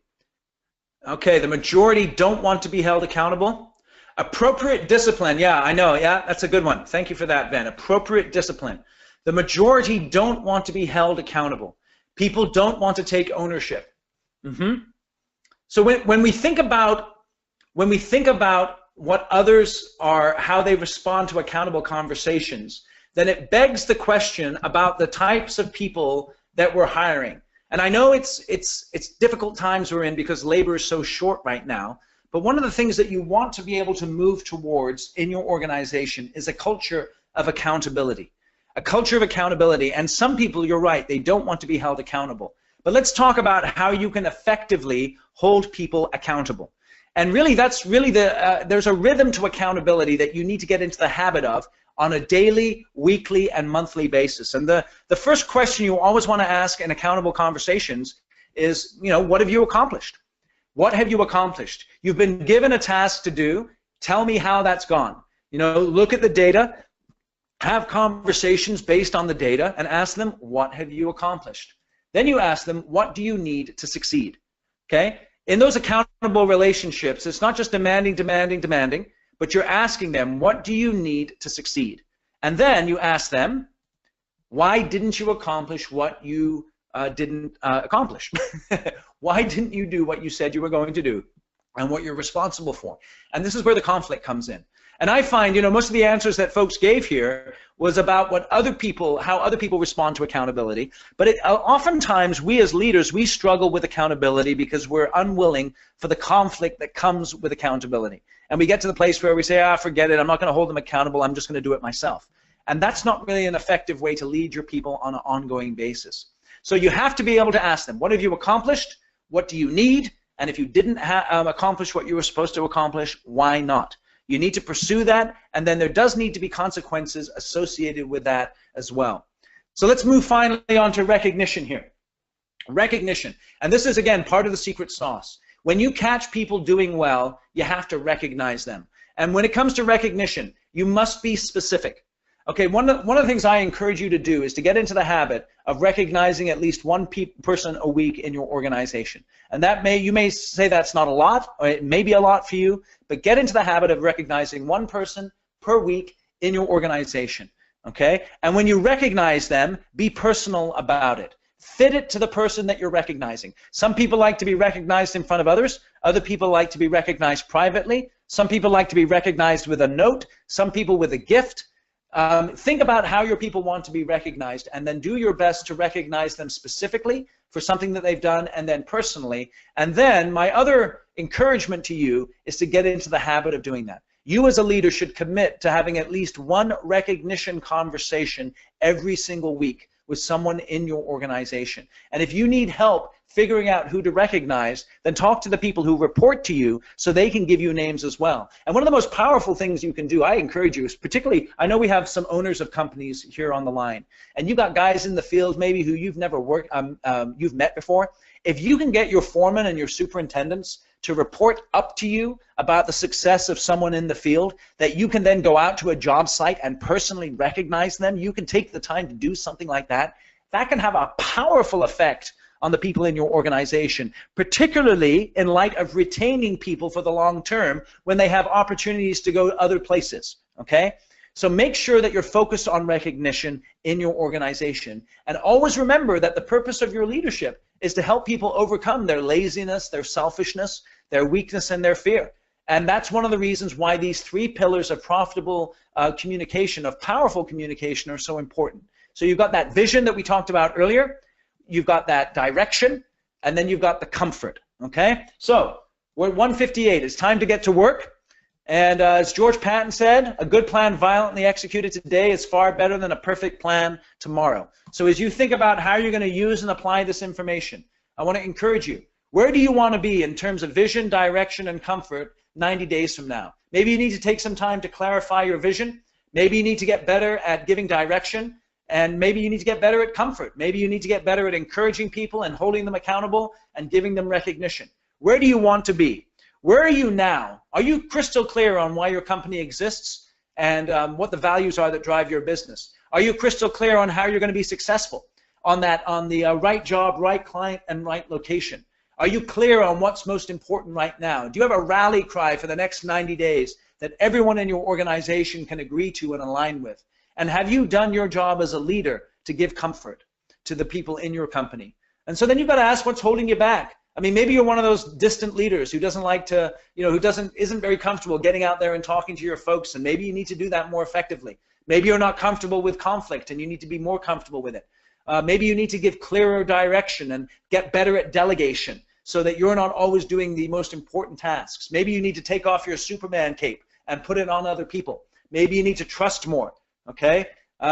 Okay, the majority don't want to be held accountable. Appropriate discipline. Yeah, I know. Yeah, that's a good one. Thank you for that, Ben. Appropriate discipline. The majority don't want to be held accountable. People don't want to take ownership. So when we think about what others are, how they respond to accountable conversations, then it begs the question about the types of people that we're hiring. And I know it's difficult times we're in because labor is so short right now, but one of the things that you want to be able to move towards in your organization is a culture of accountability. A culture of accountability, and some people, you're right, they don't want to be held accountable. But let's talk about how you can effectively hold people accountable. And really, that's really there's a rhythm to accountability that you need to get into the habit of on a daily, weekly, and monthly basis. And the first question you always want to ask in accountable conversations is, what have you accomplished? What have you accomplished? You've been given a task to do. Tell me how that's gone. Look at the data, have conversations based on the data, and ask them, what have you accomplished? Then you ask them, what do you need to succeed? Okay? In those accountable relationships, it's not just demanding, but you're asking them, what do you need to succeed? And then you ask them, why didn't you accomplish what you didn't accomplish? Why didn't you do what you said you were going to do and what you're responsible for? And this is where the conflict comes in. And I find, most of the answers that folks gave here was about how other people respond to accountability. But oftentimes, we as leaders, we struggle with accountability because we're unwilling for the conflict that comes with accountability. And we get to the place where we say, forget it, I'm not going to hold them accountable, I'm just going to do it myself. And that's not really an effective way to lead your people on an ongoing basis. So you have to be able to ask them, what have you accomplished? What do you need? And if you didn't accomplish what you were supposed to accomplish, why not? You need to pursue that, and then there does need to be consequences associated with that as well. So let's move finally on to recognition here. Recognition. And this is, again, part of the secret sauce. When you catch people doing well, you have to recognize them. And when it comes to recognition, you must be specific. Okay, one of the things I encourage you to do is to get into the habit of recognizing at least one person a week in your organization. And that you may say that's not a lot, or it may be a lot for you, but get into the habit of recognizing one person per week in your organization. Okay? And when you recognize them, be personal about it. Fit it to the person that you're recognizing. Some people like to be recognized in front of others. Other people like to be recognized privately. Some people like to be recognized with a note. Some people with a gift. Think about how your people want to be recognized, and then do your best to recognize them specifically for something that they've done, and then personally. And then my other encouragement to you is to get into the habit of doing that. You as a leader should commit to having at least one recognition conversation every single week with someone in your organization. And if you need help figuring out who to recognize, then talk to the people who report to you so they can give you names as well. And one of the most powerful things you can do, I encourage you, is particularly, I know we have some owners of companies here on the line, and you've got guys in the field maybe who you've never you've met before. If you can get your foreman and your superintendents to report up to you about the success of someone in the field, that you can then go out to a job site and personally recognize them, you can take the time to do something like that, that can have a powerful effect on the people in your organization, particularly in light of retaining people for the long term when they have opportunities to go other places, okay? So make sure that you're focused on recognition in your organization, and always remember that the purpose of your leadership is to help people overcome their laziness, their selfishness, their weakness, and their fear. And that's one of the reasons why these 3 pillars of profitable communication, of powerful communication, are so important. So you've got that vision that we talked about earlier, you've got that direction, and then you've got the comfort, okay? So we're at 1:58. It's time to get to work. And as George Patton said, a good plan violently executed today is far better than a perfect plan tomorrow. So as you think about how you're going to use and apply this information, I want to encourage you. Where do you want to be in terms of vision, direction, and comfort 90 days from now? Maybe you need to take some time to clarify your vision. Maybe you need to get better at giving direction. And maybe you need to get better at comfort. Maybe you need to get better at encouraging people and holding them accountable and giving them recognition. Where do you want to be? Where are you now? Are you crystal clear on why your company exists and what the values are that drive your business? Are you crystal clear on how you're going to be successful on the right job, right client, and right location? Are you clear on what's most important right now? Do you have a rally cry for the next 90 days that everyone in your organization can agree to and align with? And have you done your job as a leader to give comfort to the people in your company? And so then you've got to ask what's holding you back. I mean, maybe you're one of those distant leaders who doesn't like to, who isn't very comfortable getting out there and talking to your folks, and maybe you need to do that more effectively. Maybe you're not comfortable with conflict and you need to be more comfortable with it. Maybe you need to give clearer direction and get better at delegation so that you're not always doing the most important tasks. Maybe you need to take off your Superman cape and put it on other people. Maybe you need to trust more, okay?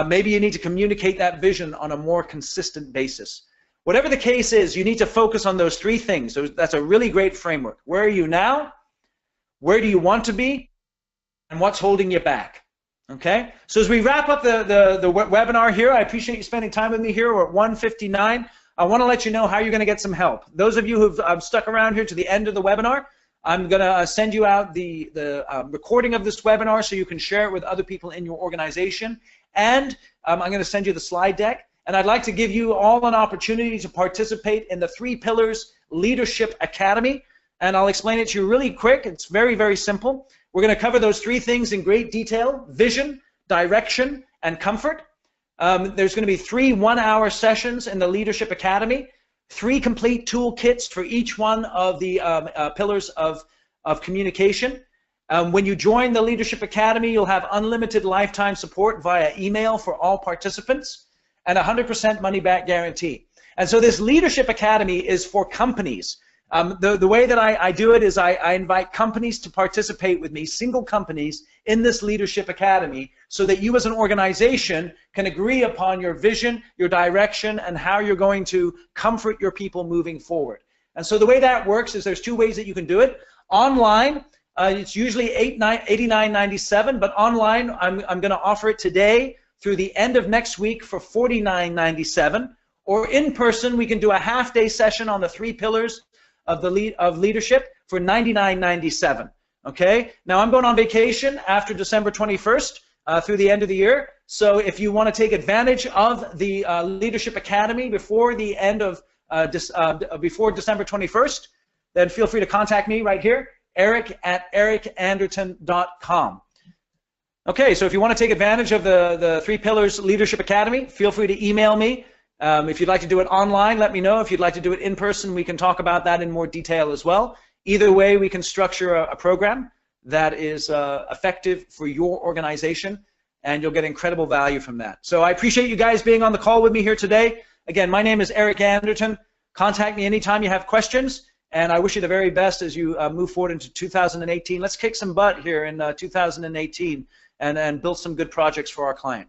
Maybe you need to communicate that vision on a more consistent basis. Whatever the case is, you need to focus on those 3 things. So that's a really great framework. Where are you now? Where do you want to be? And what's holding you back? Okay? So as we wrap up the webinar here, I appreciate you spending time with me here. We're at 1:59. I want to let you know how you're going to get some help. Those of you who've stuck around here to the end of the webinar, I'm going to send you out the recording of this webinar so you can share it with other people in your organization. And I'm going to send you the slide deck. And I'd like to give you all an opportunity to participate in the 3 Pillars Leadership Academy. And I'll explain it to you really quick. It's very, very simple. We're going to cover those 3 things in great detail: vision, direction, and comfort. There's going to be 3 one-hour sessions in the Leadership Academy, 3 complete toolkits for each one of the pillars of communication. When you join the Leadership Academy, you'll have unlimited lifetime support via email for all participants, and 100% money-back guarantee. And so this Leadership Academy is for companies. The way that I do it is I invite companies to participate with me, single companies, in this Leadership Academy, so that you as an organization can agree upon your vision, your direction, and how you're going to comfort your people moving forward. And so the way that works is there's 2 ways that you can do it. Online, it's usually $89.97, but online I'm going to offer it today through the end of next week for $49.97, or in person we can do a half-day session on the 3 pillars of leadership for $99.97. Okay. Now I'm going on vacation after December 21st through the end of the year. So if you want to take advantage of the Leadership Academy before the end of before December 21st, then feel free to contact me right here, eric@ericanderton.com. Okay, so if you want to take advantage of the 3 Pillars Leadership Academy, feel free to email me. If you'd like to do it online, let me know. If you'd like to do it in person, we can talk about that in more detail as well. Either way, we can structure a program that is effective for your organization, and you'll get incredible value from that. So I appreciate you guys being on the call with me here today. Again, my name is Eric Anderton. Contact me anytime you have questions, and I wish you the very best as you move forward into 2018. Let's kick some butt here in 2018 and build some good projects for our clients.